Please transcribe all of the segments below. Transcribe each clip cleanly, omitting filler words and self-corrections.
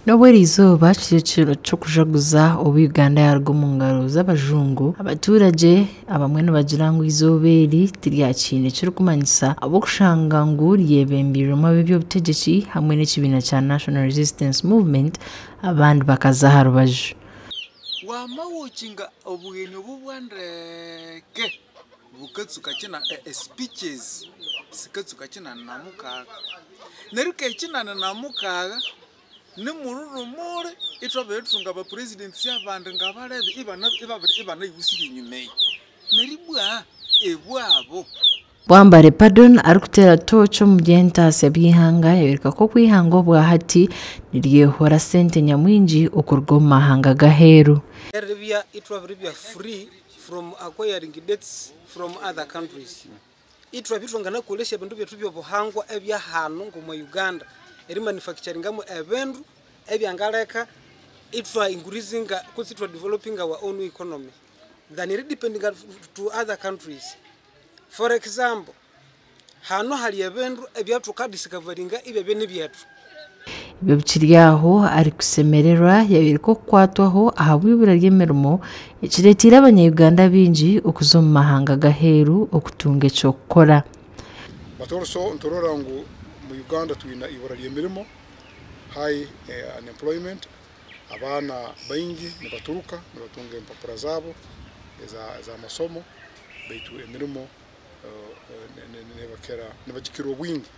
Nobwera izuba kiro cyo kujaguza ubu Uganda yarwo mu ngaro z'abajungu abaturage abamwe bagira ngo izoberi tiryakine cyo kumanyisa abo kushanga ngo ryebembiramo bibyo butegetsi hamwe n'ikibina cya National Resistance Movement abandi bakazaharubaju wamawukinga obugeni obubwandeke bukatsuka kina speeches sikatsuka kina namukaga neruke kina namukaga nimururumure itwabetunga aba president y'abandi ngabarebe ibana yusiri nyumeye neribwa ebwabo Bwambare pardon arukutera tocho mugentase byihanga yereka ko kwihango bwa hati niriyehora sente nyamwinji okurgo mahanga gaheru Serbia itwabiribya free from acquiring debts from other countries. Itwabitwanga nakolesha bintu byetu byobuhangwa ebya hano ngo Uganda eri manufacturing amo ebendu ebyangaleka itwa increasing because itwa developing our own economy than it depending to other countries. For example, hano hali ebendu ebyatuka discoveringa ibebe n'ibyetu ibyo bikiryaho ari kusemerera yabiriko kwatwaho ahabwibura ry'emirimo ikiretira abanyayuganda binji okuzoma mahanga gaheru okutunga cyo gukora batoroso ntorora ngo mu Uganda twina ibura ry'emirimo high unemployment abana baingi nibaturuka nibatunga impapura zabo za masomo baitu emirimo nibakira obwingi.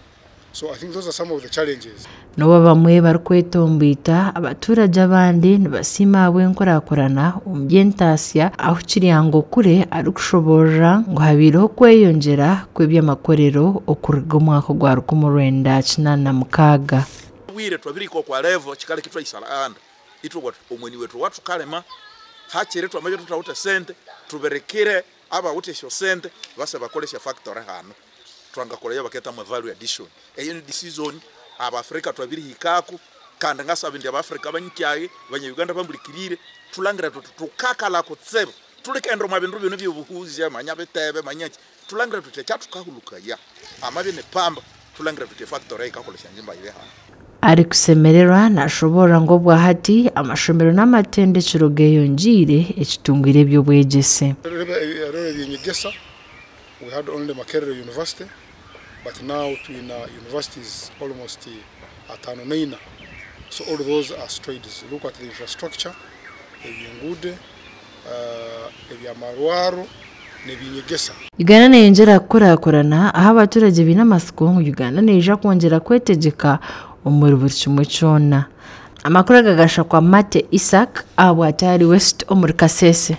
So I think those are some of the challenges. No bamwe barkwetombita abaturage abandi nibasima bwenkorakorana umbyentasiya aho kiryango kure ari kushobora ngo habiro kweyongera kw'ebyamakorero okuriga mwako gwa rukumurenda kinana mukaga wire twabiriko kwa level kikale kitwa isalanda itwo omweni wetu watu kalema hakire twamaje tutawuta sente tuberekire aba utesho sente base bakolesha factory hano twangakoleya baketa mu value addition eyo ni decision aba Africa twabiri hikaku kanda ngasabindi aba Africa banyikyaye banya Uganda bambulikirire tulangira tukakala kutsebo tulikendo mabindu bino byobuhuzi amanya betebe manyaki tulangira tutecha tukahuluka ya amabe ne pamba tulangira tute factory ikakolesha njimba ile hano ari kusemerera nashobora ngo bwa hati amashomero n'amatendekero geyongire ekitungire byo bwegese we had only Makerere University, but now twin universities almost at so all those are straights. Look at the infrastructure, ebyengude, ebyamarwaro, nebinyegesa. Uganda neyongera kukorakorana aho abaturage binamasiko ngo Uganda neja kongera kwetegeka umuri buri kimwe cyona. Amakuru agagasha kwa Mate Isaac abo atari West omuri Kasese.